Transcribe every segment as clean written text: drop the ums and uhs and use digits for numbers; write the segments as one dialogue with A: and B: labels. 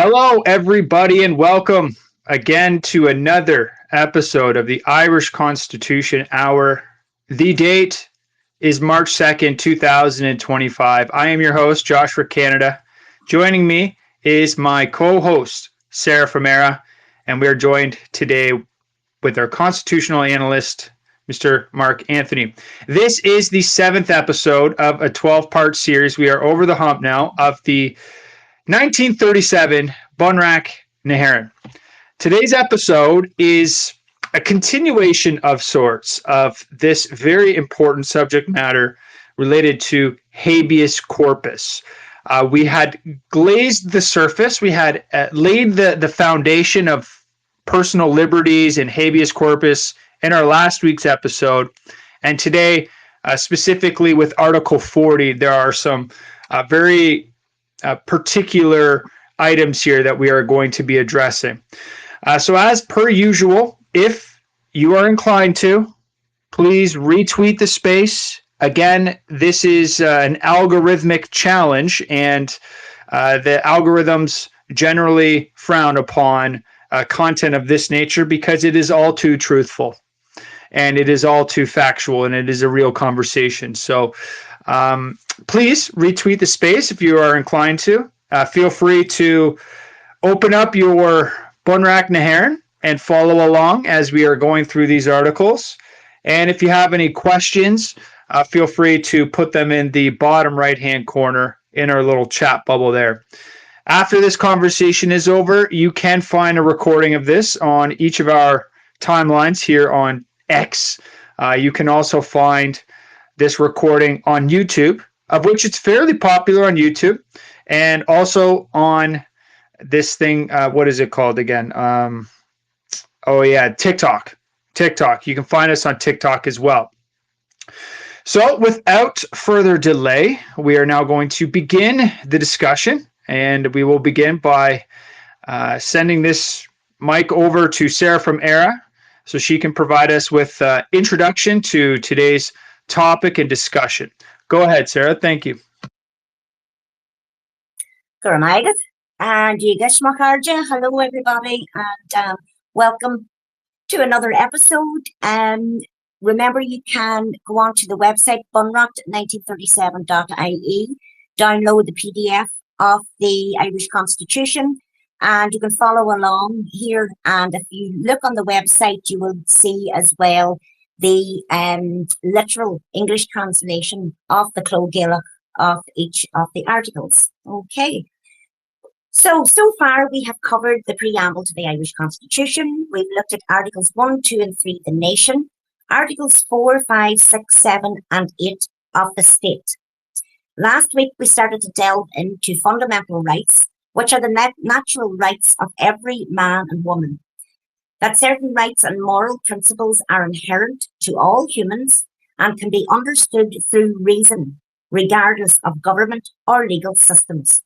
A: Hello, everybody, and welcome again to another episode of the Irish Constitution Hour. The date is March 2nd, 2025. I am your host, Joshua Canada. Joining me is my co-host, Sarah Famera, and we are joined today with our constitutional analyst, Mr. Mark Anthony. This is the 7th episode of a 12-part series. We are over the hump now of the 1937 Bunrak Naharan. Today's episode is a continuation of sorts of this very important subject matter related to habeas corpus. We had glazed the surface. We had laid the foundation of personal liberties and habeas corpus in our last week's episode. And today, specifically with Article 40, there are some very particular items here that we are going to be addressing. So as per usual, if you are inclined to, please retweet the space. Again, this is an algorithmic challenge, and the algorithms generally frown upon content of this nature because it is all too truthful and it is all too factual and it is a real conversation. So please retweet the space if you are inclined to. Feel free to open up your Bunrak Naharan and follow along as we are going through these articles. And if you have any questions, feel free to put them in the bottom right-hand corner in our little chat bubble there. After this conversation is over, you can find a recording of this on each of our timelines here on X. You can also find this recording on YouTube, of which it's fairly popular on YouTube, and also on this thing, what is it called again? TikTok. TikTok. You can find us on TikTok as well. So without further delay, we are now going to begin the discussion, and we will begin by sending this mic over to Sarah from ERA so she can provide us with introduction to today's topic and discussion. Go ahead, Sarah. Thank you.
B: And hello, everybody, and welcome to another episode. Remember, you can go on to the website bunrak1937.ie, download the PDF of the Irish Constitution, and you can follow along here. And if you look on the website, you will see as well the literal English translation of the Clog Gaelic of each of the articles. Okay. So far we have covered the preamble to the Irish Constitution. We've looked at Articles 1, 2 and 3, the nation, Articles 4, 5, 6, 7 and 8 of the state. Last week we started to delve into fundamental rights, which are the natural rights of every man and woman. That certain rights and moral principles are inherent to all humans and can be understood through reason, regardless of government or legal systems.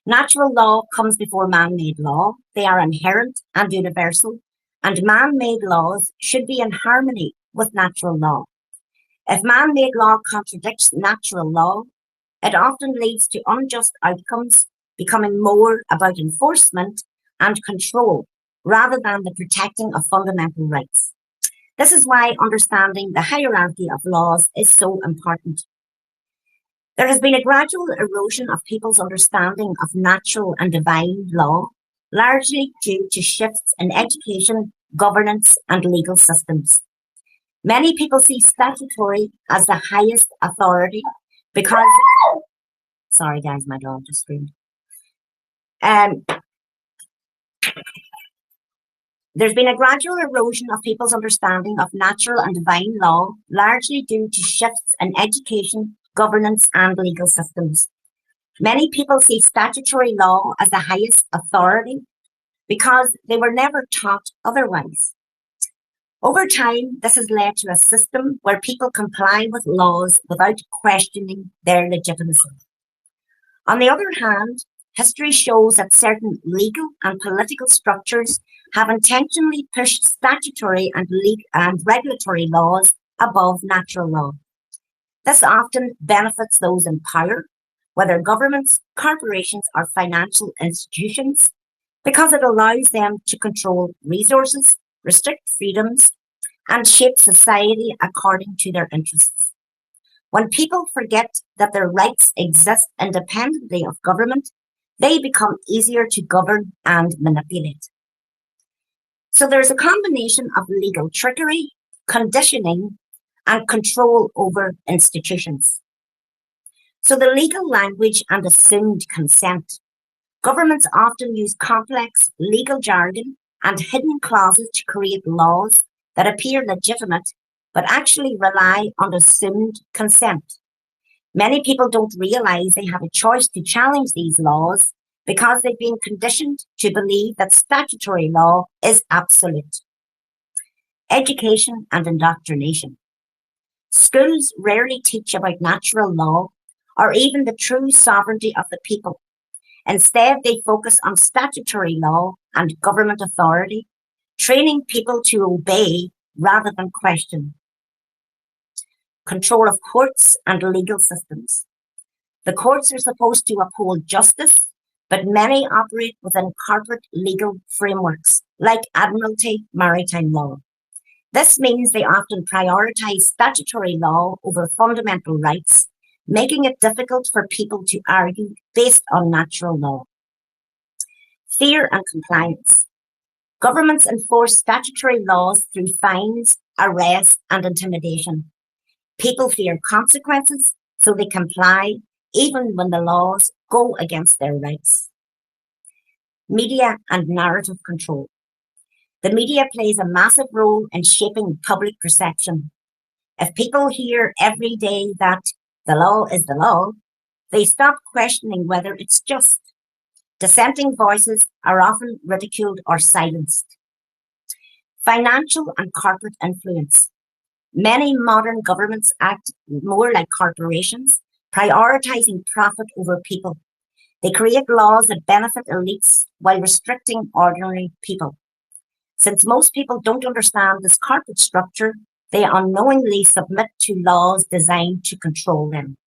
B: Natural law comes before man-made law. They are inherent and universal, and man-made laws should be in harmony with natural law. If man-made law contradicts natural law, it often leads to unjust outcomes, becoming more about enforcement and control rather than the protecting of fundamental rights. This is why understanding the hierarchy of laws is so important. There has been a gradual erosion of people's understanding of natural and divine law, largely due to shifts in education, governance, and legal systems. Many people see statutory as the highest authority because... Sorry guys, my dog just screamed. There's been a gradual erosion of people's understanding of natural and divine law, largely due to shifts in education, governance, and legal systems. Many people see statutory law as the highest authority because they were never taught otherwise. Over time, this has led to a system where people comply with laws without questioning their legitimacy. On the other hand, history shows that certain legal and political structures have intentionally pushed statutory and regulatory laws above natural law. This often benefits those in power whether governments, corporations, or financial institutions, because it allows them to control resources, restrict freedoms, and shape society according to their interests. When people forget that their rights exist independently of government, they become easier to govern and manipulate. So there's a combination of legal trickery, conditioning, and control over institutions. So the legal language and assumed consent. Governments often use complex legal jargon and hidden clauses to create laws that appear legitimate but actually rely on assumed consent. Many people don't realize they have a choice to challenge these laws because they've been conditioned to believe that statutory law is absolute. Education and indoctrination. Schools rarely teach about natural law or even the true sovereignty of the people. Instead, they focus on statutory law and government authority, training people to obey rather than question. Control of courts and legal systems. The courts are supposed to uphold justice, but many operate within corporate legal frameworks, like admiralty maritime law. This means they often prioritize statutory law over fundamental rights, making it difficult for people to argue based on natural law. Fear and compliance. Governments enforce statutory laws through fines, arrest, and intimidation. People fear consequences, so they comply even when the laws go against their rights. Media and narrative control. The media plays a massive role in shaping public perception. If people hear every day that the law is the law, they stop questioning whether it's just. Dissenting voices are often ridiculed or silenced. Financial and corporate influence. Many modern governments act more like corporations, prioritizing profit over people. They create laws that benefit elites while restricting ordinary people. Since most people don't understand this corporate structure, they unknowingly submit to laws designed to control them.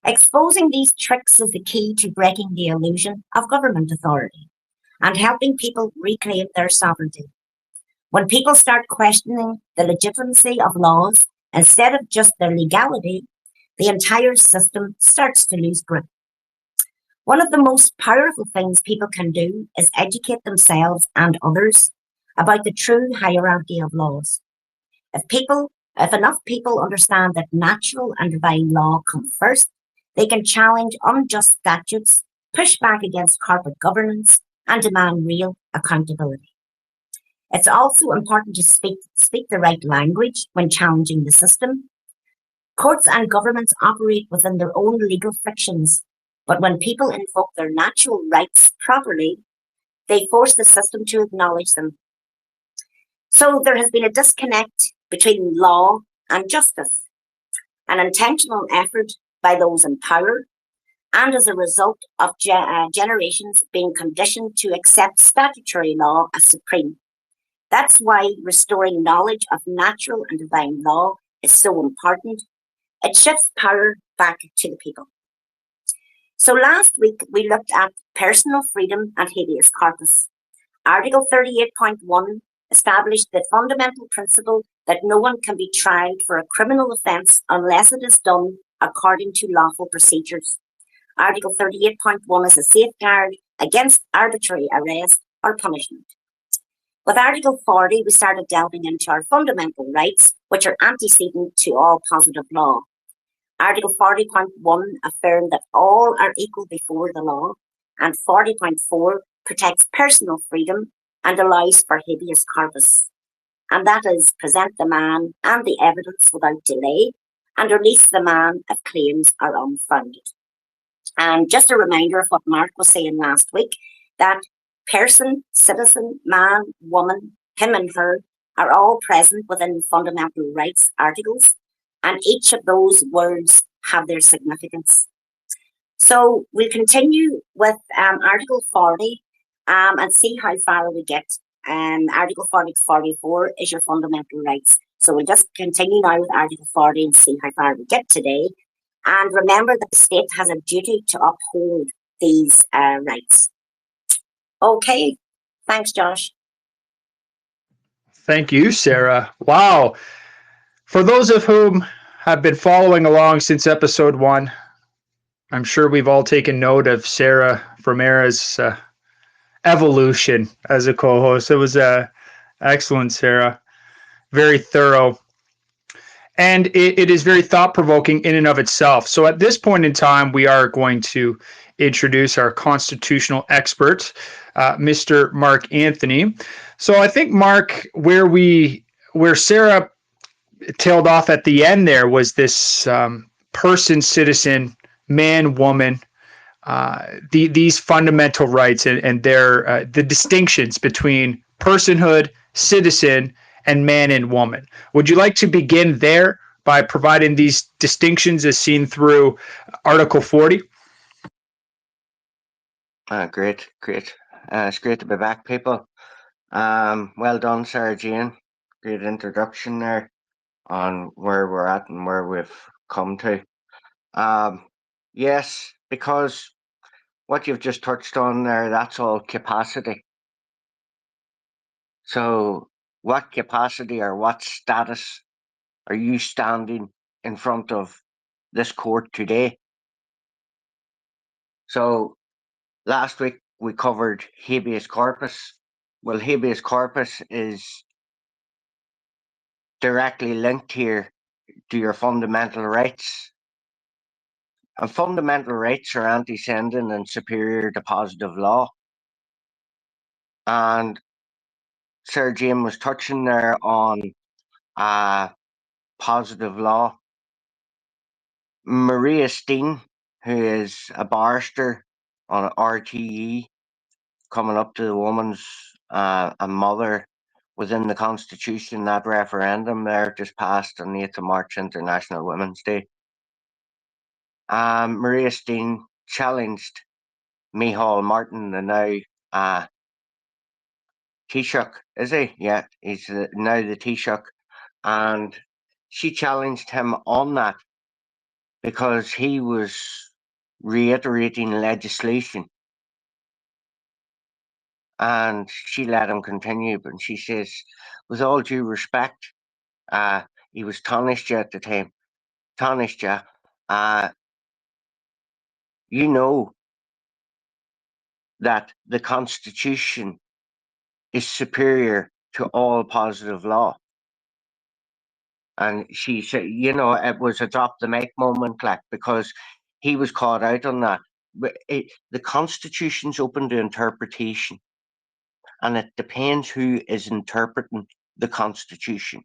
B: Exposing these tricks is the key to breaking the illusion of government authority and helping people reclaim their sovereignty. When people start questioning the legitimacy of laws instead of just their legality, the entire system starts to lose grip. One of the most powerful things people can do is educate themselves and others about the true hierarchy of laws. If enough people understand that natural and divine law come first, they can challenge unjust statutes, push back against corporate governance, and demand real accountability. It's also important to speak the right language when challenging the system. Courts and governments operate within their own legal fictions, but when people invoke their natural rights properly, they force the system to acknowledge them. So there has been a disconnect between law and justice, an intentional effort by those in power, and as a result of generations being conditioned to accept statutory law as supreme. That's why restoring knowledge of natural and divine law is so important. It shifts power back to the people. So last week we looked at personal freedom and habeas corpus. Article 38.1 established the fundamental principle that no one can be tried for a criminal offence unless it is done according to lawful procedures. Article 38.1 is a safeguard against arbitrary arrest or punishment. With Article 40, we started delving into our fundamental rights, which are antecedent to all positive law. Article 40.1 affirmed that all are equal before the law, and 40.4 protects personal freedom and allows for habeas corpus. And that is present the man and the evidence without delay and release the man if claims are unfounded. And just a reminder of what Mark was saying last week, that person, citizen, man, woman, him and her are all present within fundamental rights articles, and each of those words have their significance. So we'll continue with Article 40 and see how far we get. Article 40 to 44 is your fundamental rights. So we'll just continue now with Article 40 and see how far we get today. And remember that the state has a duty to uphold these rights. Okay, thanks, Josh.
A: Thank you, Sarah. Wow. For those of whom have been following along since episode 1, I'm sure we've all taken note of Sarah Vermeera's evolution as a co-host. It was excellent, Sarah. Very thorough. And it is very thought-provoking in and of itself. So at this point in time, we are going to introduce our constitutional expert, Mr. Mark Anthony. So I think, Mark, where Sarah tailed off at the end there was this person, citizen, man, woman, these fundamental rights and their the distinctions between personhood, citizen, and man and woman. Would you like to begin there by providing these distinctions as seen through Article 40?
C: Great. It's great to be back, people. Well done, Sarah Jane. Great introduction there on where we're at and where we've come to. Yes, because what you've just touched on there, that's all capacity. So, what capacity or what status are you standing in front of this court today? So, last week we covered habeas corpus. Well, habeas corpus is directly linked here to your fundamental rights. And fundamental rights are antecedent and superior to positive law. And Sir Jim was touching there on positive law. Maria Steen, who is a barrister on RTE, coming up to the woman's a mother within the Constitution, that referendum there just passed on the 8th of March, International Women's Day. Maria Steen challenged Micheál Martin, the now Taoiseach, is he? Yeah, he's now the Taoiseach. And she challenged him on that because he was reiterating legislation. And she let him continue, but she says, with all due respect, he was Taoiseach at the time. Taoiseach, you know that the Constitution is superior to all positive law. And she said, it was a drop the mic moment, like, because he was caught out on that. But the Constitution's open to interpretation, and it depends who is interpreting the Constitution.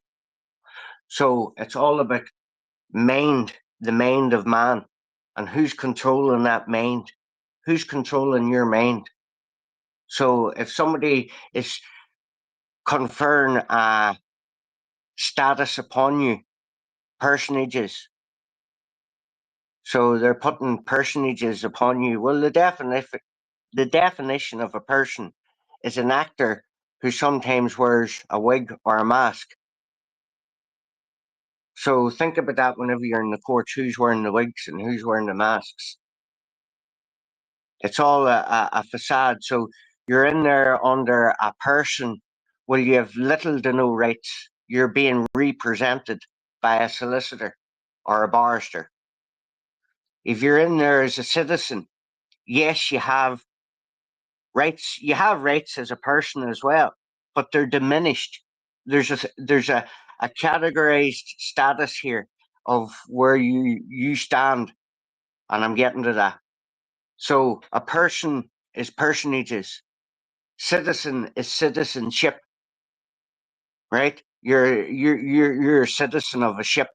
C: So it's all about mind, the mind of man, and who's controlling that mind, who's controlling your mind. So if somebody is conferring a status upon you, personages, so they're putting personages upon you. Well, the definition of a person is an actor who sometimes wears a wig or a mask. So think about that whenever you're in the courts, who's wearing the wigs and who's wearing the masks. It's all a facade. So you're in there under a person. Well, you have little to no rights. You're being represented by a solicitor or a barrister. If you're in there as a citizen, yes, you have rights. You have rights as a person as well, but they're diminished. There's a categorized status here of where you stand, and I'm getting to that. So a person is personages, citizen is citizenship, right? You're a citizen of a ship,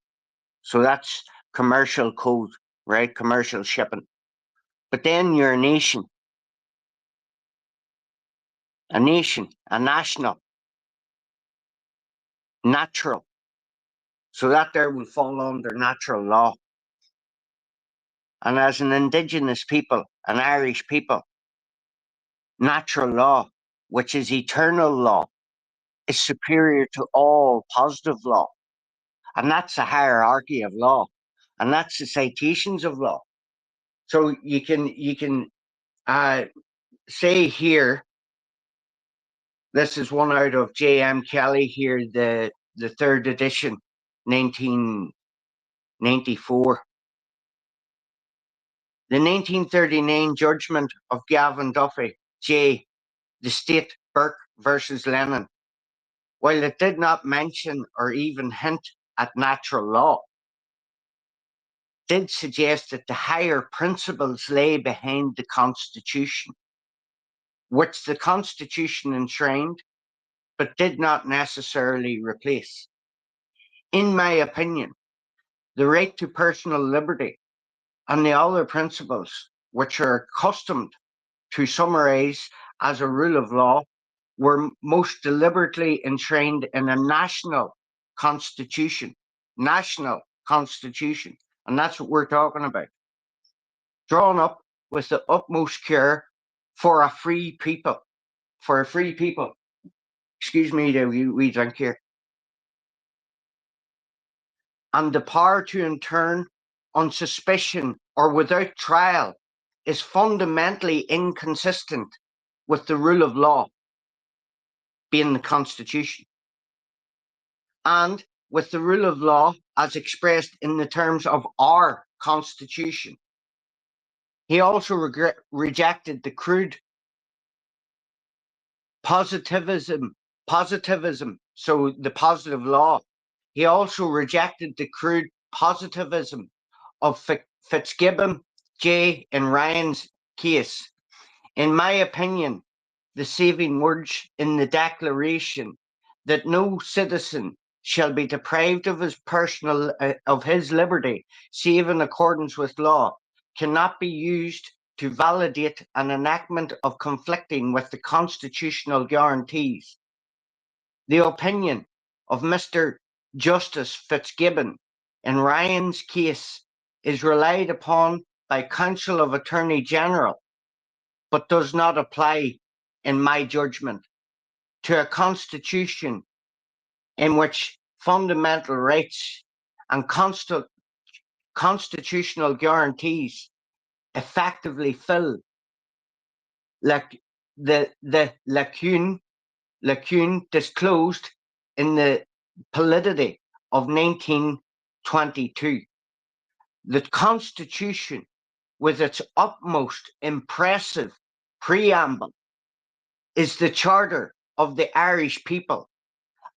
C: so that's commercial code, right? Commercial shipping. But then you're a nation, a national, natural. So that there will fall under natural law. And as an indigenous people, an Irish people, natural law, which is eternal law, is superior to all positive law. And that's a hierarchy of law. and that's the citations of law. So you can say here, this is one out of J.M. Kelly here, the third edition, 1994. The 1939 judgment of Gavin Duffy, J. The State, Burke versus Lennon, while it did not mention or even hint at natural law, did suggest that the higher principles lay behind the Constitution, which the Constitution enshrined, but did not necessarily replace. In my opinion, the right to personal liberty and the other principles which are accustomed to summarize as a rule of law were most deliberately enshrined in a national constitution. National constitution. And that's what we're talking about. Drawn up with the utmost care for a free people. For a free people. Excuse me, we drink here. And the power to intern on suspicion or without trial is fundamentally inconsistent with the rule of law, being the Constitution, and with the rule of law as expressed in the terms of our Constitution. He also rejected the crude positivism, so the positive law. He also rejected the crude positivism of Fitzgibbon, J. and Ryan's case. In my opinion, the saving words in the Declaration that no citizen shall be deprived of his liberty, save in accordance with law, cannot be used to validate an enactment of conflicting with the constitutional guarantees. The opinion of Mr. Justice Fitzgibbon in Ryan's case is relied upon by Council of Attorney General, but does not apply, in my judgment, to a constitution in which fundamental rights and constitutional guarantees effectively fill like the lacune disclosed in the polity of 1922. The Constitution, with its utmost impressive preamble, is the charter of the Irish people,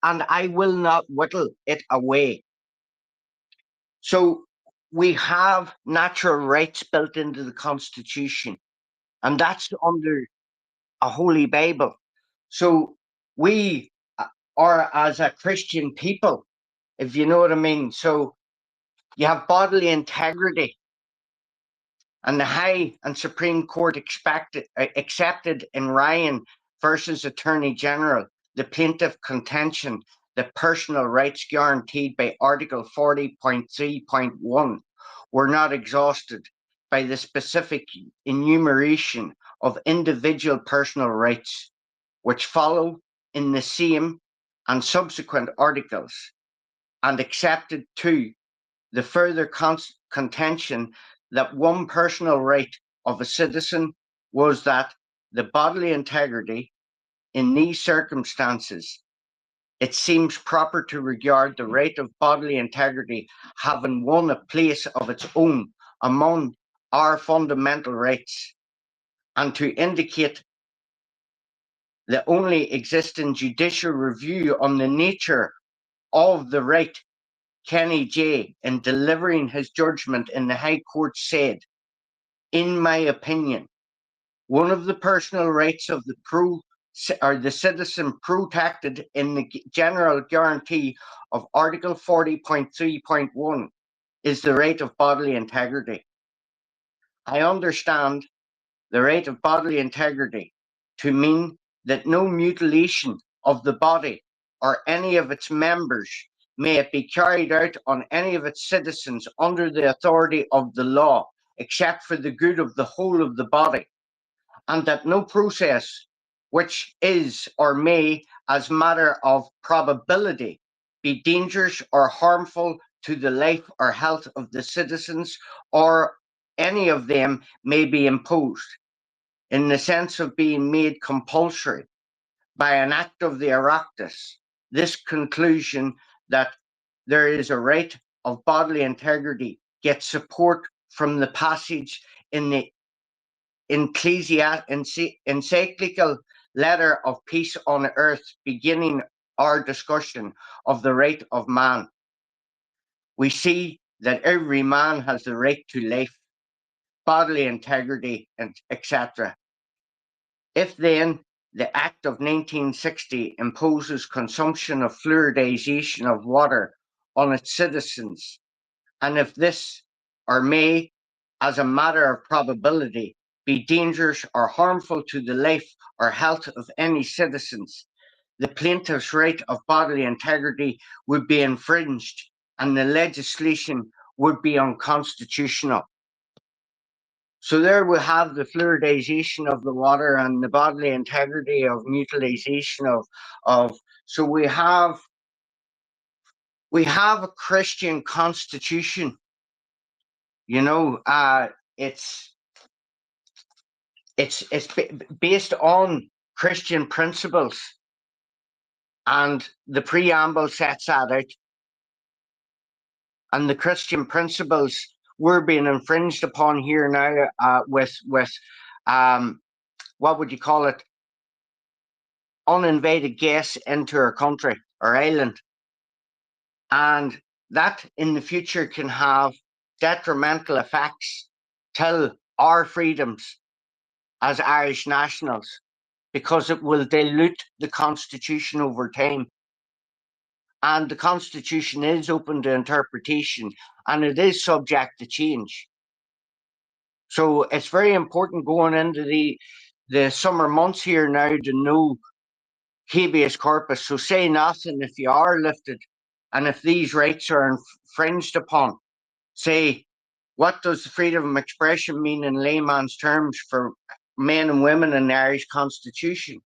C: and I will not whittle it away. So we have natural rights built into the Constitution, and that's under a Holy Bible. So we are, as a Christian people, if you know what I mean. So you have bodily integrity, and the High and Supreme Court accepted in Ryan versus Attorney General the plaintiff contention that personal rights guaranteed by Article 40.3.1 were not exhausted by the specific enumeration of individual personal rights, which follow in the same and subsequent articles, and accepted too the further contention that one personal right of a citizen was that the bodily integrity. In these circumstances, it seems proper to regard the right of bodily integrity having won a place of its own among our fundamental rights, and to indicate the only existing judicial review on the nature of the right. Kenny J., in delivering his judgment in the High Court, said, "In my opinion, one of the personal rights of the citizen protected in the general guarantee of Article 40.3.1 is the right of bodily integrity. I understand the right of bodily integrity to mean that no mutilation of the body or any of its members may it be carried out on any of its citizens under the authority of the law, except for the good of the whole of the body, and that no process which is or may, as matter of probability, be dangerous or harmful to the life or health of the citizens, or any of them may be imposed, in the sense of being made compulsory by an act of the Oireachtas. This conclusion that there is a right of bodily integrity gets support from the passage in the encyclical letter of peace on earth, beginning our discussion of the right of man. We see that every man has the right to life, bodily integrity, and etc. If then the Act of 1960 imposes consumption of fluoridization of water on its citizens, and if this or may, as a matter of probability, be dangerous or harmful to the life or health of any citizens, the plaintiff's right of bodily integrity would be infringed and the legislation would be unconstitutional. So there we have the fluoridization of the water and the bodily integrity of mutilization of so we have a Christian constitution. You know, it's based on Christian principles, and the preamble sets that out. And the Christian principles were being infringed upon here now with what would you call it? Uninvited guests into our country or island, and that in the future can have detrimental effects to our freedoms as Irish nationals, because it will dilute the Constitution over time. And the Constitution is open to interpretation and it is subject to change. So it's very important going into the summer months here now to know habeas corpus. So say nothing if you are lifted and if these rights are infringed upon. Say, what does freedom of expression mean in layman's terms for men and women in the Irish Constitution?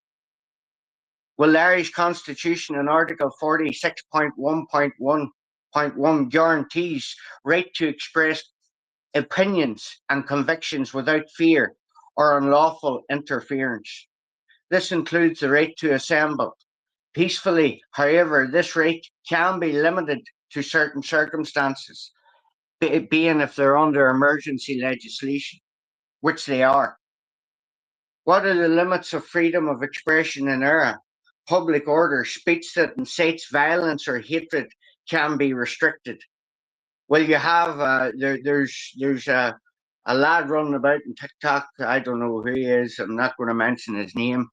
C: Well, the Irish Constitution in Article 46.1.1.1 guarantees right to express opinions and convictions without fear or unlawful interference. This includes the right to assemble peacefully. However, this right can be limited to certain circumstances, being if they're under emergency legislation, which they are. What are the limits of freedom of expression in Ireland? Public order, speech that incites violence or hatred can be restricted. Well, you have there's a lad running about in TikTok. I don't know who he is. I'm not going to mention his name,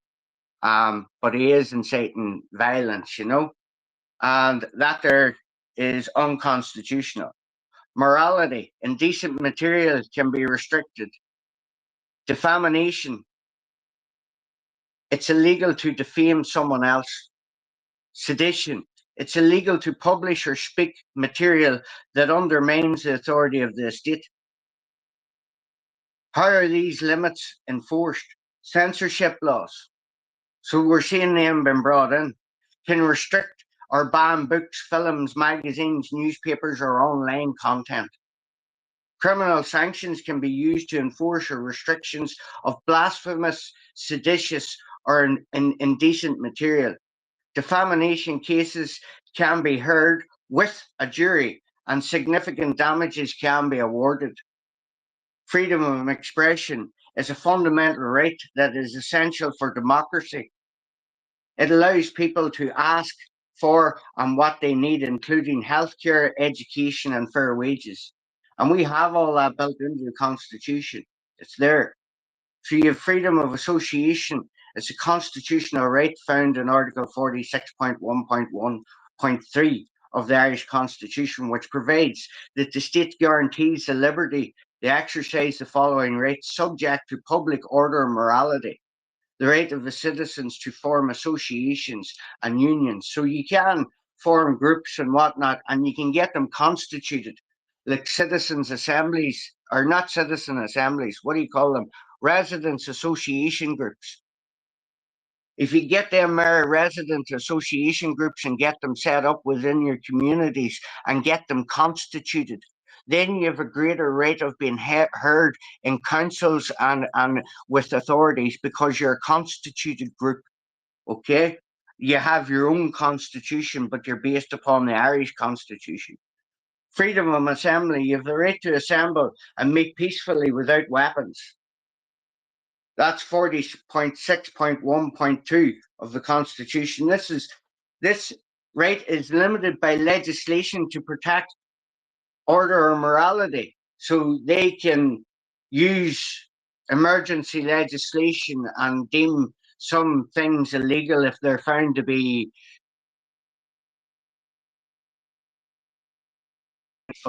C: but he is inciting violence, you know, and that there is unconstitutional. Morality, indecent material can be restricted. Defamation, it's illegal to defame someone else. Sedition, it's illegal to publish or speak material that undermines the authority of the state. How are these limits enforced? Censorship laws. So we're seeing them being brought in. Can restrict or ban books, films, magazines, newspapers, or online content. Criminal sanctions can be used to enforce or restrictions of blasphemous, seditious, or indecent material. Defamation cases can be heard with a jury and significant damages can be awarded. Freedom of expression is a fundamental right that is essential for democracy. It allows people to ask for and what they need, including healthcare, education, and fair wages. And we have all that built into the Constitution. It's there. So you have freedom of association. It's a constitutional right found in Article 46.1.1.3 of the Irish Constitution, which provides that the state guarantees the liberty to exercise the following rights subject to public order and morality. The right of the citizens to form associations and unions. So you can form groups and whatnot, and you can get them constituted, like citizens' assemblies, or not citizen assemblies, what do you call them? Residents' association groups. If you get them resident association groups and get them set up within your communities and get them constituted, then you have a greater rate of being heard in councils and with authorities because you're a constituted group. Okay? You have your own constitution, but you're based upon the Irish constitution. Freedom of assembly, you have the right to assemble and meet peacefully without weapons. That's 40.6.1.2 of the Constitution. This right is limited by legislation to protect order or morality. So they can use emergency legislation and deem some things illegal if they're found to be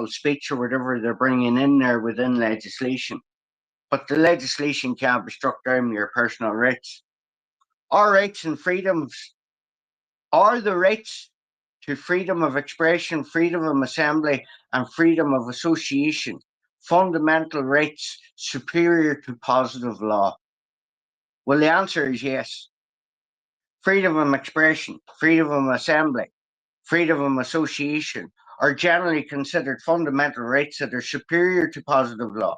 C: speech or whatever they're bringing in there within legislation. But the legislation can't be struck down your personal rights. Our rights and freedoms are the rights to freedom of expression, freedom of assembly, and freedom of association, fundamental rights superior to positive law. Well, the answer is yes. Freedom of expression, freedom of assembly, freedom of association are generally considered fundamental rights that are superior to positive law.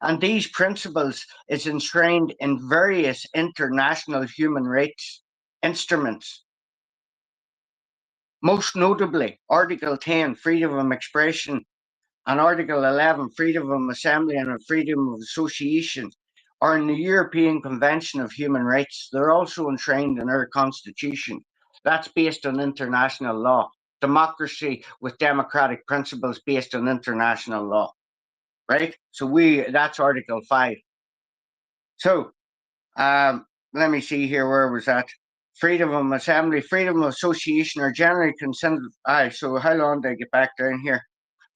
C: And these principles is enshrined in various international human rights instruments. Most notably, Article 10, freedom of expression, and Article 11, freedom of assembly and freedom of association, are in the European Convention of Human Rights. They're also enshrined in our Constitution. That's based on international law. Democracy with democratic principles based on international law. Right? So that's Article 5. So let me see here, where was that? Freedom of assembly, freedom of association are generally considered. So how long did I get back down here?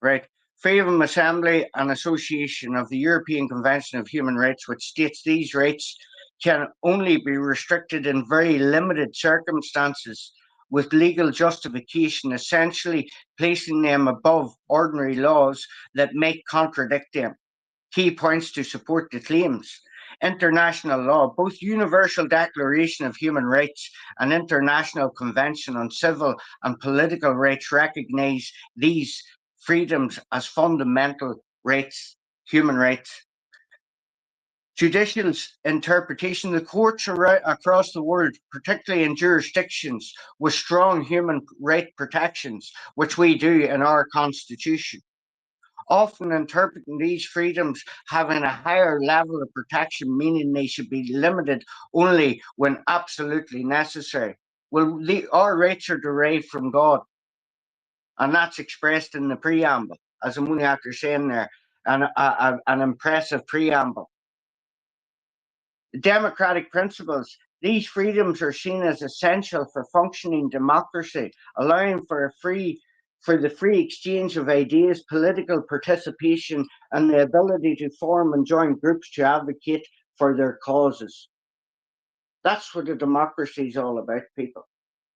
C: Right. Freedom of assembly and association of the European Convention of Human Rights, which states these rights can only be restricted in very limited circumstances with legal justification, essentially placing them above ordinary laws that may contradict them. Key points to support the claims. International law, both Universal Declaration of Human Rights and International Convention on Civil and Political Rights recognize these freedoms as fundamental rights, human rights. Judicial interpretation, the courts across the world, particularly in jurisdictions with strong human right protections, which we do in our Constitution, often interpreting these freedoms having a higher level of protection, meaning they should be limited only when absolutely necessary. Well, our rights are derived from God, and that's expressed in the preamble, as I'm only after saying there, an impressive preamble. The democratic principles, these freedoms are seen as essential for functioning democracy, allowing for the free exchange of ideas, political participation, and the ability to form and join groups to advocate for their causes. That's what a democracy is all about, people.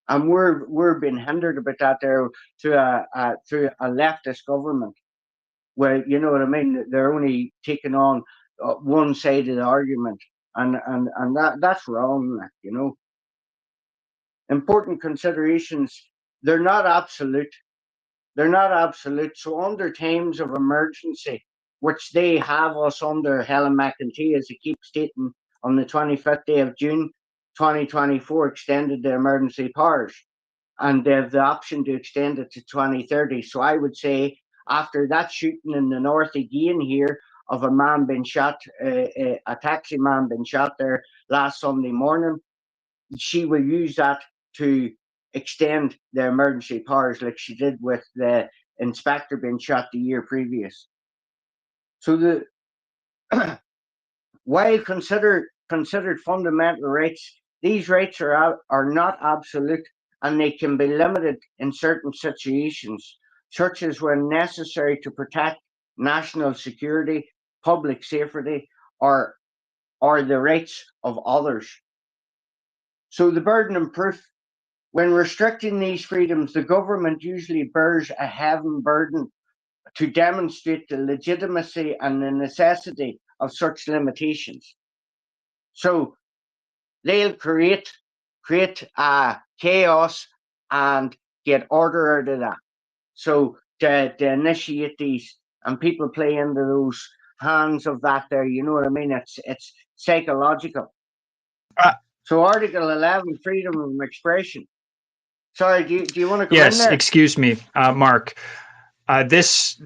C: And we're being hindered about that there through a leftist government, where, you know what I mean, they're only taking on one side of the argument, and that's wrong, you know. Important considerations, they're not absolute. They're not absolute. So under times of emergency, which they have us under Helen McEntee, as they keep stating, on the 25th day of June 2024, extended the emergency powers, and they have the option to extend it to 2030. So I would say, after that shooting in the north again here of a man being shot, a taxi man being shot there last Sunday morning, she will use that to extend the emergency powers like she did with the inspector being shot the year previous. So while considered fundamental rights, these rights are not absolute, and they can be limited in certain situations, such as when necessary to protect national security, public safety, or the rights of others. So the burden of proof. When restricting these freedoms, the government usually bears a heavy burden to demonstrate the legitimacy and the necessity of such limitations. So they'll create create chaos and get order out of that. So to initiate these, and people play into those hands of that there, you know what I mean? It's psychological. So Article 11, freedom of expression. Sorry, do you want to come in there?
A: Excuse me, Mark. This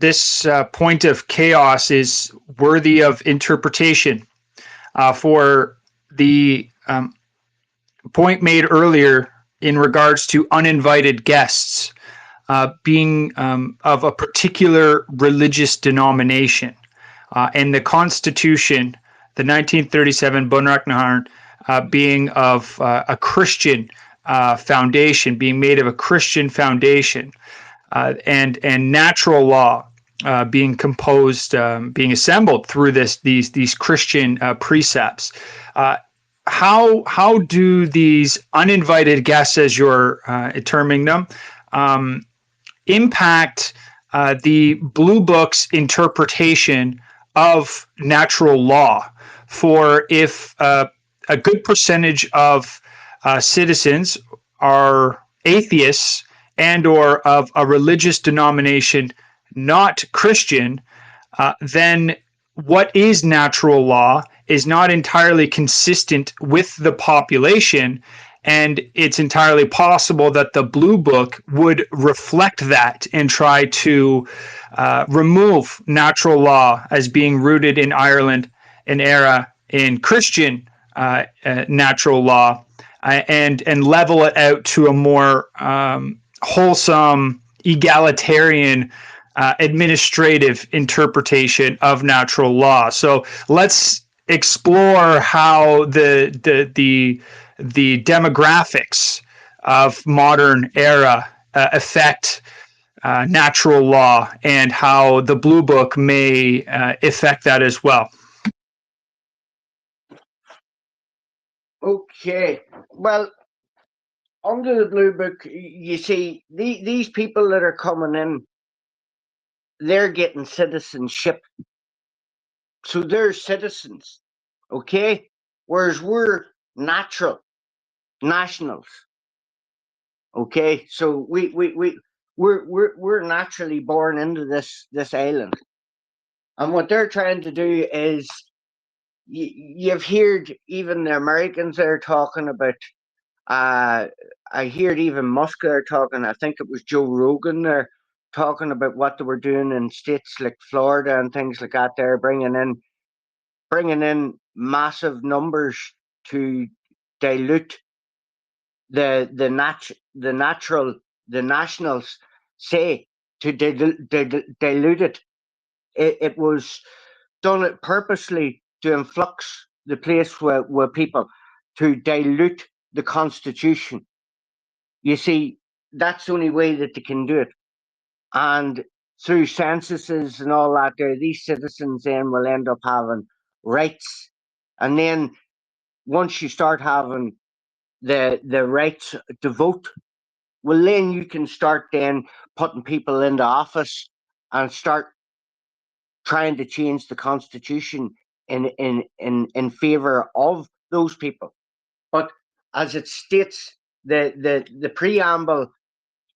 A: point of chaos is worthy of interpretation. For the point made earlier in regards to uninvited guests being of a particular religious denomination, and the Constitution, the 1937 Bundesrecht, being of a Christian foundation, being made of a Christian foundation, and natural law being composed, being assembled through these Christian precepts. How do these uninvited guests, as you're terming them, impact the Blue Book's interpretation of natural law? For if a good percentage of citizens are atheists and or of a religious denomination not Christian, then what is natural law is not entirely consistent with the population, and it's entirely possible that the Blue Book would reflect that and try to remove natural law as being rooted in Ireland, an era in Christian natural law, and level it out to a more wholesome, egalitarian administrative interpretation of natural law. So let's explore how the demographics of modern era affect natural law, and how the Blue Book may affect that as well.
C: Okay, well, under the Blue Book, you see, these people that are coming in, they're getting citizenship. So they're citizens, okay? Whereas we're nationals, okay? So we're naturally born into this island. And what they're trying to do is, you've heard even the Americans are talking about, I heard even Musk there talking, I think it was Joe Rogan there, talking about what they were doing in states like Florida and things like that. They're bringing in massive numbers to dilute the nationals say, to dilute it. It was done purposely to influx the place where people, to dilute the Constitution. You see, that's the only way that they can do it. And through censuses and all that, there, these citizens then will end up having rights. And then once you start having the rights to vote, well, then you can start then putting people into office and start trying to change the Constitution in favor of those people. But as it states, the preamble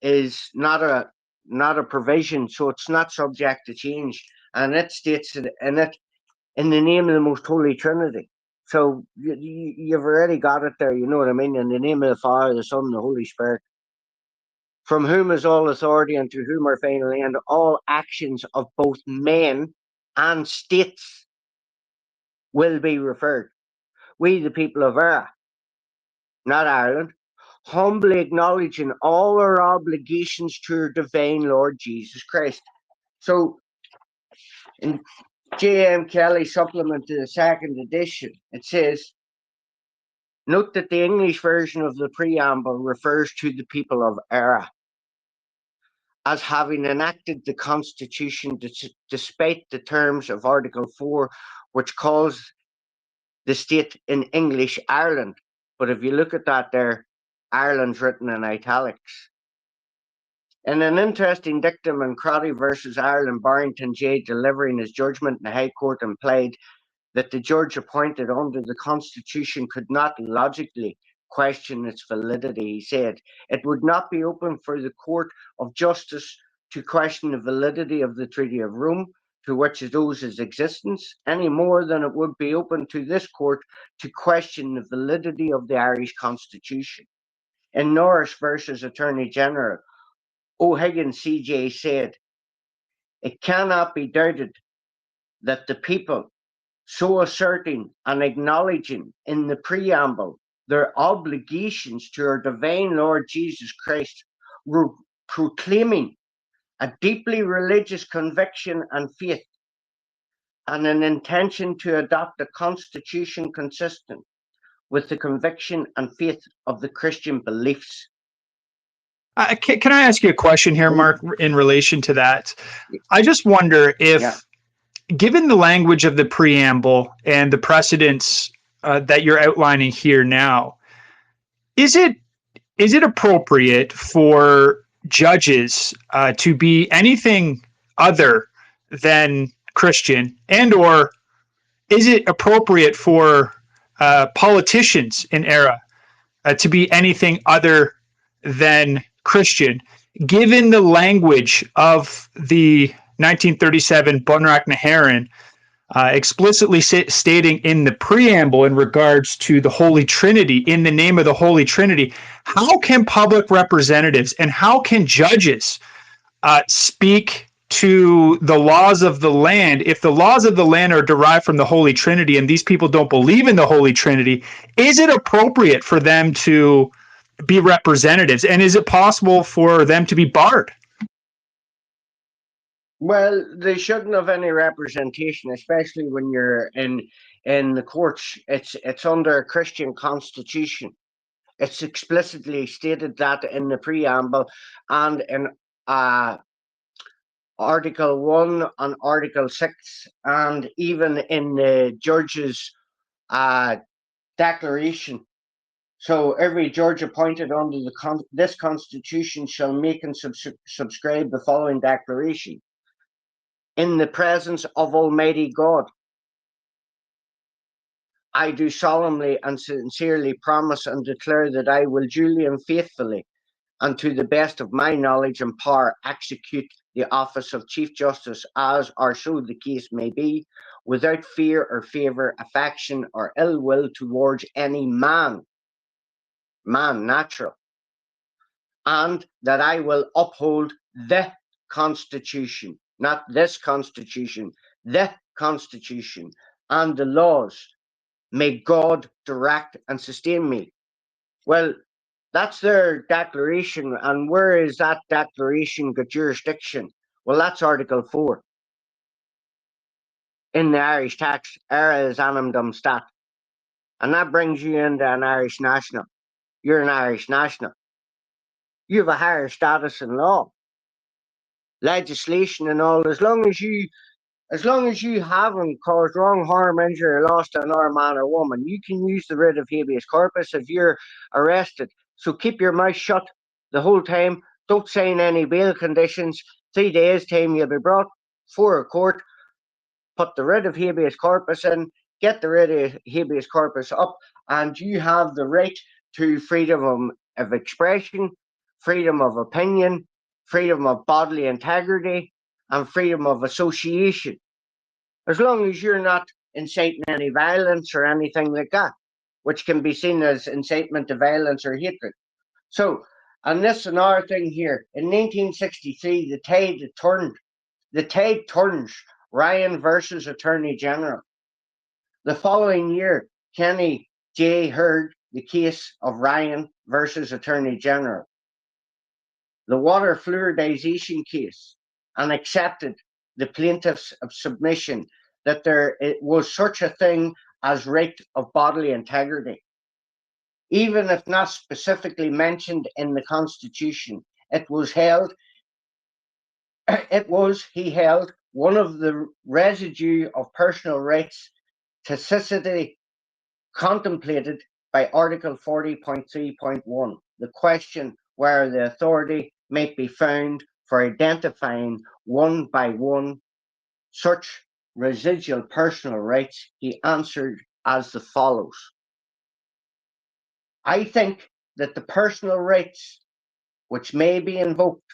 C: is not a provision, so it's not subject to change, and it states it in the name of the most holy Trinity. So you've already got it there, you know what I mean? In the name of the Father, the Son, and the Holy Spirit, from whom is all authority, and to whom are final end all actions of both men and states will be referred. We, the people of Era, not Ireland, humbly acknowledging all our obligations to our divine Lord Jesus Christ. So, in J.M. Kelly supplement to the second edition, it says, note that the English version of the preamble refers to the people of Era as having enacted the Constitution despite the terms of Article 4, which calls the state in English Ireland. But if you look at that there, Ireland's written in italics. In an interesting dictum in Crotty versus Ireland, Barrington J., delivering his judgment in the High Court, implied that the judge appointed under the Constitution could not logically question its validity. He said, "It would not be open for the Court of Justice to question the validity of the Treaty of Rome, to which it owes its existence, any more than it would be open to this court to question the validity of the Irish Constitution." In Norris versus Attorney General, O'Higgins CJ said, "It cannot be doubted that the people, so asserting and acknowledging in the preamble their obligations to our divine Lord Jesus Christ, were proclaiming a deeply religious conviction and faith, and an intention to adopt a constitution consistent with the conviction and faith of the Christian beliefs."
A: Can I ask you a question here, Mark, in relation to that? I just wonder if, given the language of the preamble and the precedents that you're outlining here now, is it appropriate for judges to be anything other than Christian, and or is it appropriate for politicians in era to be anything other than Christian, given the language of the 1937 Bunrak Naharan, explicitly stating in the preamble in regards to the Holy Trinity, in the name of the Holy Trinity? How can public representatives and how can judges speak to the laws of the land if the laws of the land are derived from the Holy Trinity and these people don't believe in the Holy Trinity? Is it appropriate for them to be representatives, and is it possible for them to be barred?
C: Well, they shouldn't have any representation, especially when you're in the courts. It's under a Christian constitution. It's explicitly stated that in the preamble and in Article 1 and Article 6, and even in the judge's declaration. So every judge appointed under this constitution shall make and subscribe the following declaration: "In the presence of Almighty God, I do solemnly and sincerely promise and declare that I will duly and faithfully, and to the best of my knowledge and power, execute the office of Chief Justice as or so the case may be, without fear or favour, affection or ill will towards any man natural, and that I will uphold the Constitution," not this Constitution, the Constitution, "and the laws. May God direct and sustain me." Well, that's their declaration. And where is that declaration got jurisdiction? Well, that's Article 4. In the Irish text, "Era is annum dum stat." And that brings you into an Irish national. You're an Irish national. You have a higher status in law, legislation and all. As long as you haven't caused wrong, harm, injury, or loss to another man or woman, you can use the writ of habeas corpus if you're arrested. So keep your mouth shut the whole time. Don't sign any bail conditions. 3 days' time you'll be brought for a court, put the writ of habeas corpus in, get the writ of habeas corpus up, and you have the right to freedom of expression, freedom of opinion, freedom of bodily integrity, and freedom of association, as long as you're not inciting any violence or anything like that, which can be seen as incitement to violence or hatred. So, and this is another thing here. In 1963, the tide turns. Ryan versus Attorney General. The following year, Kenny J. heard the case of Ryan versus Attorney General, the water fluoridization case, and accepted the plaintiff's submission that there was such a thing as right of bodily integrity. Even if not specifically mentioned in the Constitution, he held one of the residue of personal rights tacitly contemplated by Article 40.3.1, the question where the authority might be found for identifying one by one such residual personal rights. He answered as follows: I think that the personal rights which may be invoked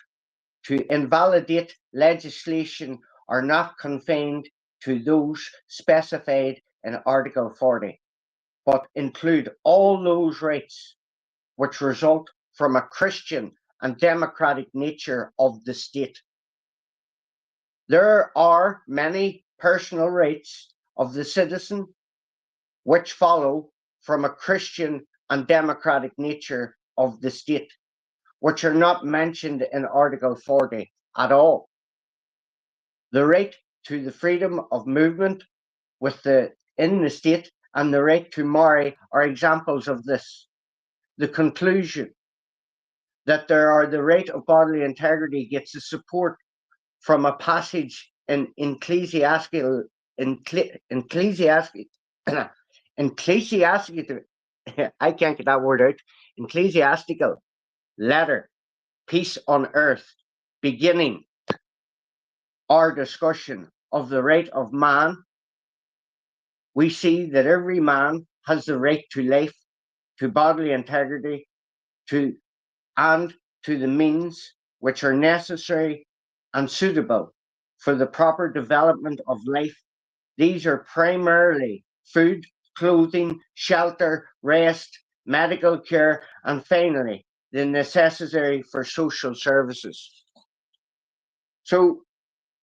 C: to invalidate legislation are not confined to those specified in Article 40, but include all those rights which result from a Christian and democratic nature of the state. There are many personal rights of the citizen which follow from a Christian and democratic nature of the state, which are not mentioned in Article 40 at all. The right to the freedom of movement in the state and the right to marry are examples of this. The conclusion that there are the right of bodily integrity gets the support from a passage in ecclesiastical I can't get that word out, ecclesiastical letter, Peace on Earth, beginning our discussion of the right of man. We see that every man has the right to life, to bodily integrity, and to the means which are necessary and suitable for the proper development of life. These are primarily food, clothing, shelter, rest, medical care, and finally, the necessary for social services. So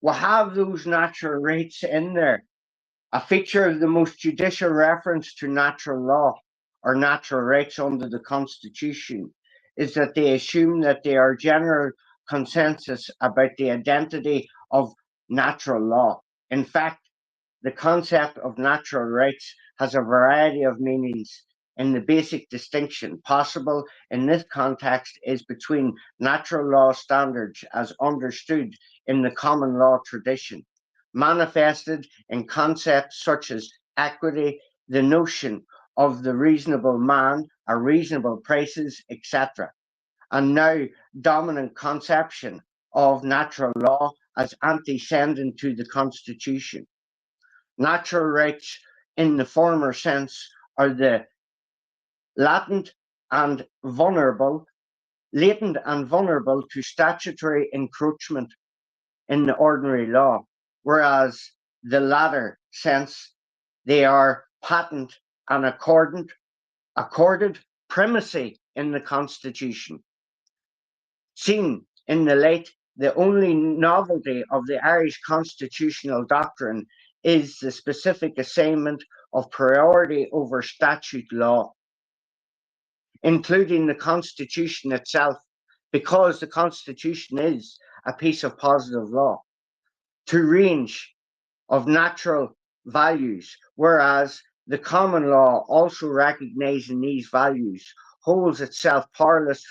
C: we have those natural rights in there. A feature of the most judicial reference to natural law or natural rights under the Constitution is that they assume that they are general consensus about the identity of natural law. In fact, the concept of natural rights has a variety of meanings, and the basic distinction possible in this context is between natural law standards as understood in the common law tradition, manifested in concepts such as equity, the notion of the reasonable man, a reasonable prices, etc., and now dominant conception of natural law as antecedent to the Constitution. Natural rights in the former sense are the latent and vulnerable to statutory encroachment in the ordinary law, whereas the latter sense, they are patent and accorded primacy in the Constitution. Seen in the light, the only novelty of the Irish constitutional doctrine is the specific assignment of priority over statute law, including the Constitution itself, because the Constitution is a piece of positive law, to range of natural values, whereas the common law, also recognizing these values, holds itself powerless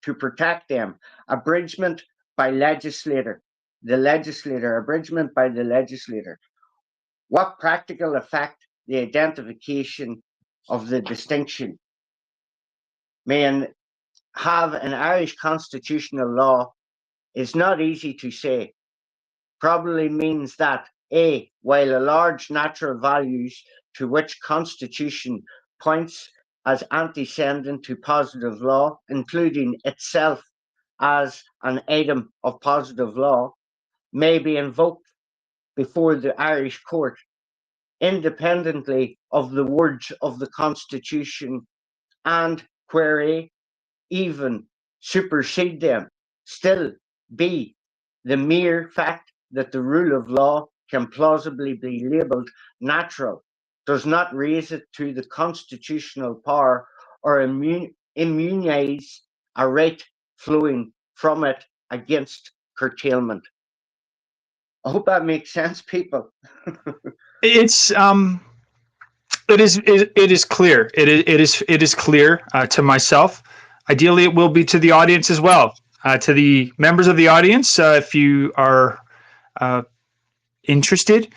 C: to protect them. Abridgment by abridgment by the legislator. What practical effect the identification of the distinction may have in Irish constitutional law is not easy to say. Probably means that A, while a large natural values to which Constitution points as antecedent to positive law, including itself as an item of positive law, may be invoked before the Irish court, independently of the words of the Constitution, and query, even supersede them. Still, B, the mere fact that the rule of law can plausibly be labelled natural does not raise it to the constitutional power or immunize a right flowing from it against curtailment. I hope that makes sense, people.
A: It is clear. It is clear to myself. Ideally, it will be to the audience as well. To the members of the audience, if you are interested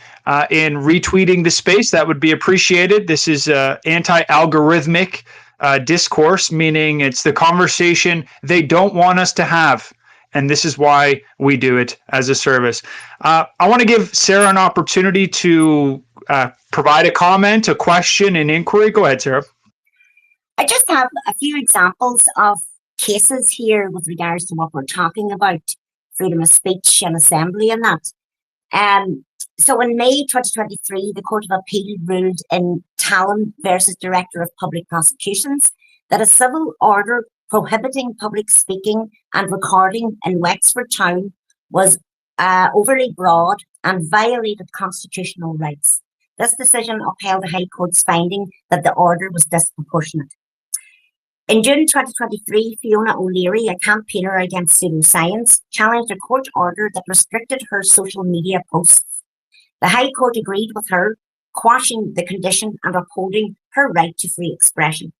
A: in retweeting the space, that would be appreciated. This is anti-algorithmic discourse, meaning it's the conversation they don't want us to have. And this is why we do it as a service. I want to give Sarah an opportunity to provide a comment, a question, an inquiry. Go ahead, Sarah.
B: I just have a few examples of cases here with regards to what we're talking about, freedom of speech and assembly and that. So in May 2023, the Court of Appeal ruled in Talon versus Director of Public Prosecutions that a civil order prohibiting public speaking and recording in Wexford town was overly broad and violated constitutional rights. This decision upheld the High Court's finding that the order was disproportionate. In June 2023, Fiona O'Leary, a campaigner against pseudoscience, challenged a court order that restricted her social media posts. The High Court agreed with her, quashing the condition and upholding her right to free expression.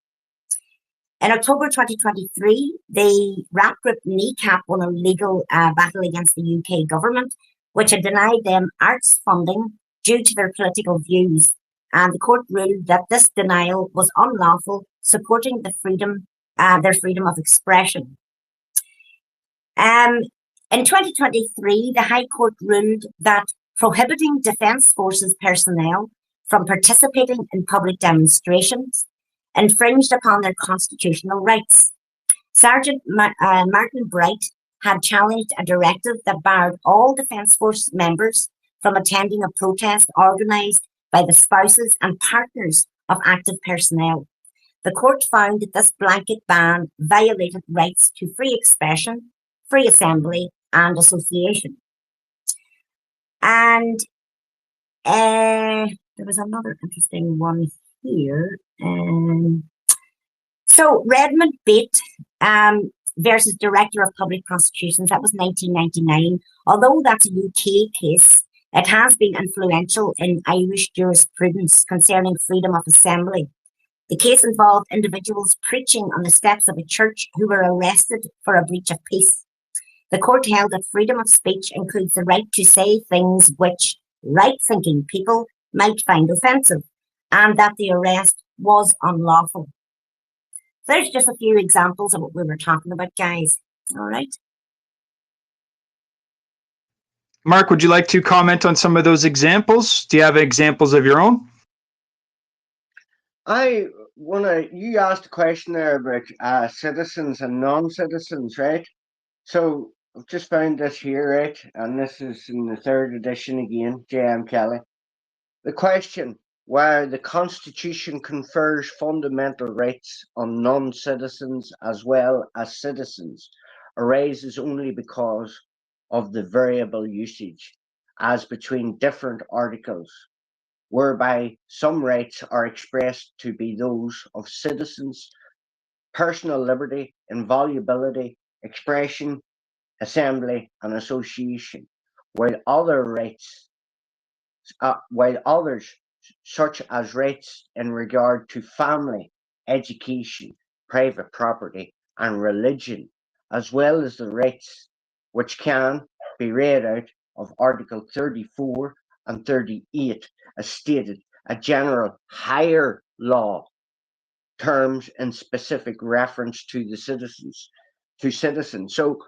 B: In October 2023, the rap group Kneecap won a legal battle against the UK government, which had denied them arts funding due to their political views. And the court ruled that this denial was unlawful, supporting their freedom of expression. In 2023, the High Court ruled that prohibiting Defence Forces personnel from participating in public demonstrations infringed upon their constitutional rights. Sergeant Martin Bright had challenged a directive that barred all Defence Force members from attending a protest organised by the spouses and partners of active personnel. The court found that this blanket ban violated rights to free expression, free assembly, and association. And there was another interesting one here. So Redmond Bate versus Director of Public Prosecutions, that was 1999. Although that's a UK case, it has been influential in Irish jurisprudence concerning freedom of assembly. The case involved individuals preaching on the steps of a church who were arrested for a breach of peace. The court held that freedom of speech includes the right to say things which right-thinking people might find offensive, and that the arrest was unlawful. So there's just a few examples of what we were talking about, guys. All right.
A: Mark, would you like to comment on some of those examples? Do you have examples of your own?
C: You asked a question there about citizens and non-citizens, right? So I've just found this here, right? And this is in the 3rd edition again, J.M. Kelly. The question, why the Constitution confers fundamental rights on non-citizens as well as citizens, arises only because of the variable usage as between different articles, whereby some rights are expressed to be those of citizens, personal liberty, inviolability, expression, assembly, and association, while others, such as rights in regard to family, education, private property, and religion, as well as the rights which can be read out of Article 34 and 38, as stated, a general higher law terms in specific reference to the citizens. So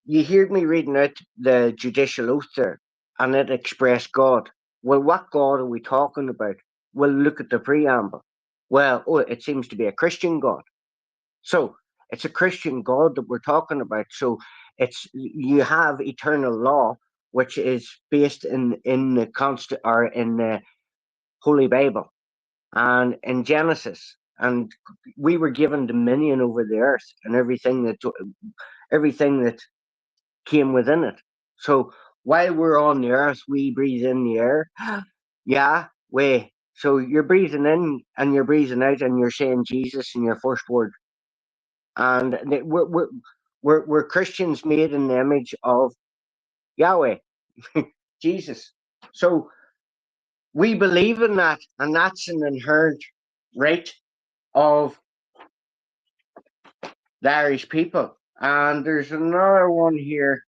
C: you heard me reading out the judicial oath there, and it expressed God. Well, what God are we talking about? Well, look at the preamble. Well, it seems to be a Christian God. So it's a Christian God that we're talking about. So you have eternal law, which is based in the Holy Bible and in Genesis. And we were given dominion over the earth and everything that came within it. So while we're on the earth, we breathe in the air. Yeah, so you're breathing in and you're breathing out, and you're saying Jesus in your first word. And we're Christians made in the image of Yahweh, Jesus. So we believe in that, and that's an inherent right of the Irish people. And there's another one here,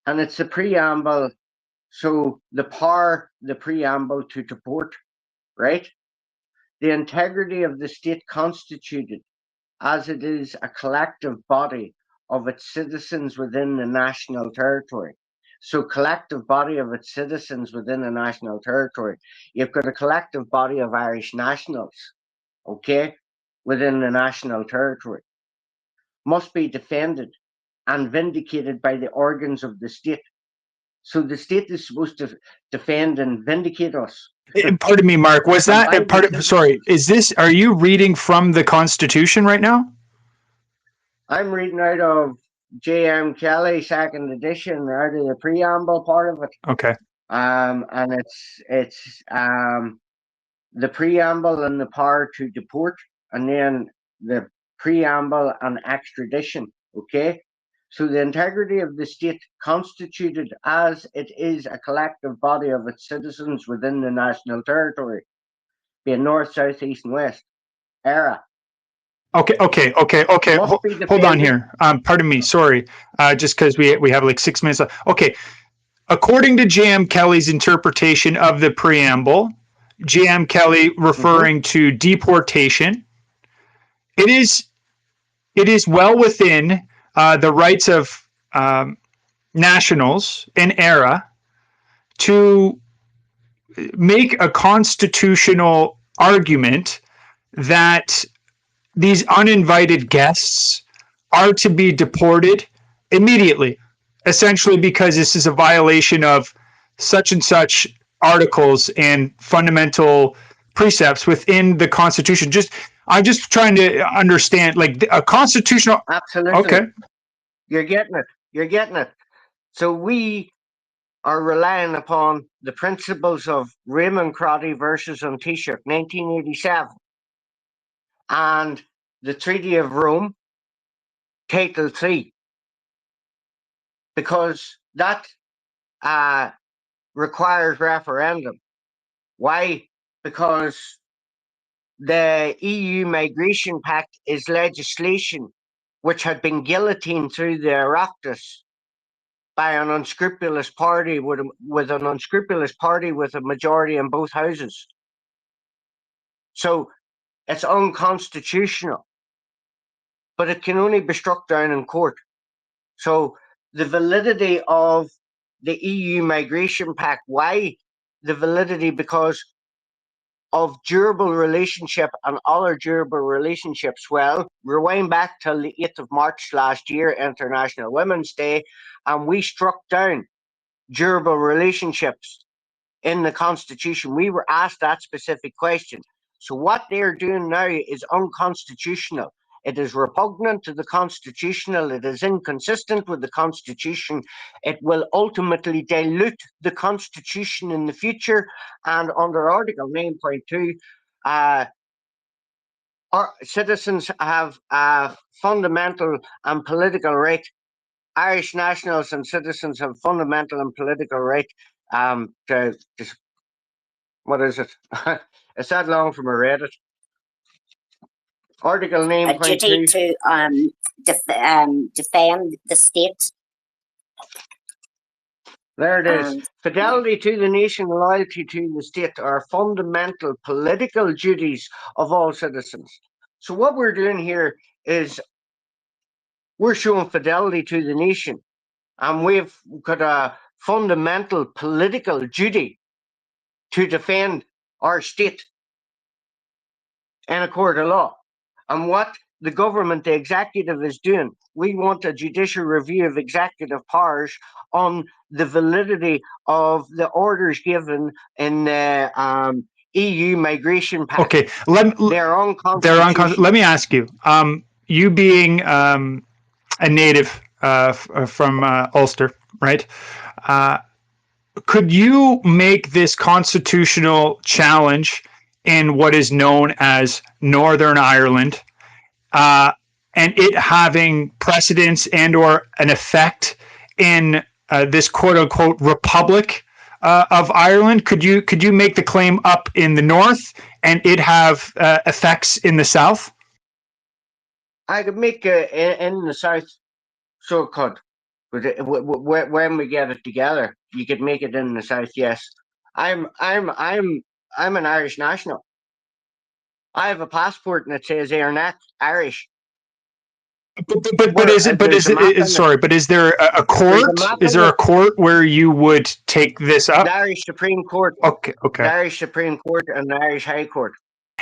C: and it's the preamble. So the preamble to support, right? The integrity of the state constituted as it is a collective body of its citizens within the national territory. So collective body of its citizens within a national territory. You've got a collective body of Irish nationals, okay, within the national territory, must be defended and vindicated by the organs of the state. So the state is supposed to defend and vindicate us.
A: Pardon me, Mark. Was that sorry? Is this? Are you reading from the Constitution right now?
C: I'm reading out of J.M. Kelly, second edition, out of the preamble part of it.
A: Okay.
C: And it's the preamble and the power to deport, and then the preamble and extradition. Okay. So the integrity of the state, constituted as it is a collective body of its citizens within the national territory, being north, south, east, and west. Era.
A: Okay. Hold on here. Pardon me. Sorry. Just because we have like 6 minutes left. Okay. According to J.M. Kelly's interpretation of the preamble, J.M. Kelly referring to deportation, it is well within the rights of nationals in era to make a constitutional argument that these uninvited guests are to be deported immediately, essentially because this is a violation of such and such articles and fundamental precepts within the Constitution. I'm just trying to understand, like, a constitutional.
C: Absolutely.
A: Okay.
C: You're getting it. So we are relying upon the principles of Raymond Crotty versus Taoiseach, 1987, and the Treaty of Rome, Title 3, because that requires referendum. Why? Because the EU Migration Pact is legislation which had been guillotined through the Oireachtas by an unscrupulous party with a majority in both houses. So it's unconstitutional, but it can only be struck down in court. So the validity of the EU Migration Pact, why the validity? Because of durable relationship and other durable relationships. Well, rewind back till the 8th of March last year, International Women's Day, and we struck down durable relationships in the Constitution. We were asked that specific question. So what they're doing now is unconstitutional. It is repugnant to the Constitutional. It is inconsistent with the Constitution. It will ultimately dilute the Constitution in the future. And under Article 9.2, our citizens have a fundamental and political right. Irish nationals and citizens have fundamental and political right to what is it? It's that long from I read it. Article 9.2.
B: A duty to defend the state.
C: There it is. Fidelity to the nation, loyalty to the state are fundamental political duties of all citizens. So what we're doing here is we're showing fidelity to the nation, and we've got a fundamental political duty to defend our state in a court of law. And what the government, the executive, is doing, we want a judicial review of executive powers on the validity of the orders given in the EU Migration Pact.
A: Okay,
C: they're unconstitutional.
A: Let me ask you, you being a native from Ulster, right? Could you make this constitutional challenge in what is known as Northern Ireland, and it having precedence and or an effect in this quote unquote Republic of Ireland? Could you make the claim up in the north and it have effects in the south?
C: I could make it in the south, so it could. But when we get it together, you could make it in the south. Yes, I'm an Irish national. I have a passport and it says Irish.
A: But is there a court? Is there a court where you would take this up?
C: The Irish Supreme Court.
A: Okay.
C: The Irish Supreme Court and the Irish High Court.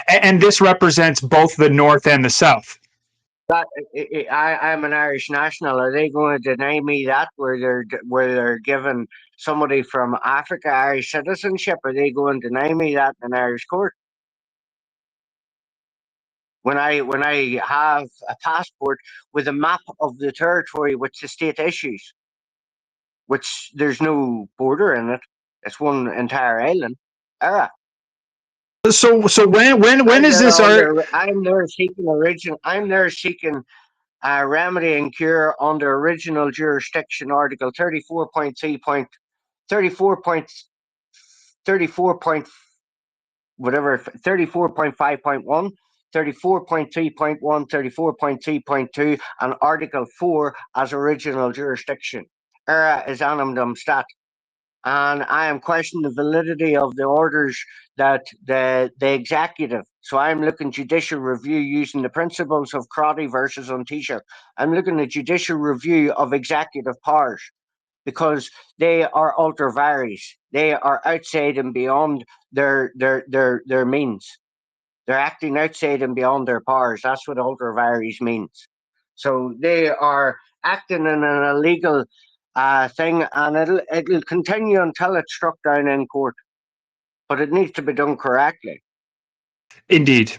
A: And this represents both the North and the South.
C: I'm an Irish national. Are they going to deny me that where they're giving somebody from Africa Irish citizenship? Are they going to deny me that in Irish court? When I have a passport with a map of the territory which the state issues, which there's no border in it, it's one entire island.
A: So when is this
C: I'm there seeking remedy and cure under original jurisdiction article 34 point whatever 34.5.1, 34.3.1, 34.3.2, and article 4 as original jurisdiction. Is annum stat. And I am questioning the validity of the orders that the executive. So I'm looking judicial review using the principles of Crotty versus Untisha. I'm looking at judicial review of executive powers because they are ultra vires. They are outside and beyond their means. They're acting outside and beyond their powers. That's what ultra vires means. So they are acting in an illegal thing, and it'll continue until it's struck down in court. But it needs to be done correctly.
A: Indeed.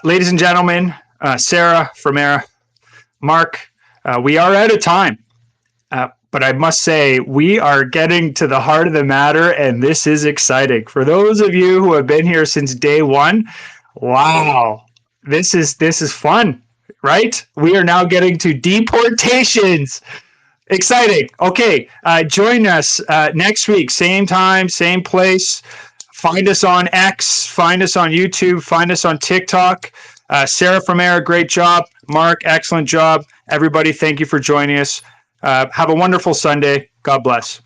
A: Ladies and gentlemen, Sarah, Framera, Mark, we are out of time. But I must say, we are getting to the heart of the matter, and this is exciting. For those of you who have been here since day one, wow, this is fun, right? We are now getting to deportations. Exciting. Okay, join us next week, same time, same place. Find us on X, find us on YouTube, find us on TikTok. Sarah Framera, great job. Mark, excellent job. Everybody, thank you for joining us. Have a wonderful Sunday. God bless.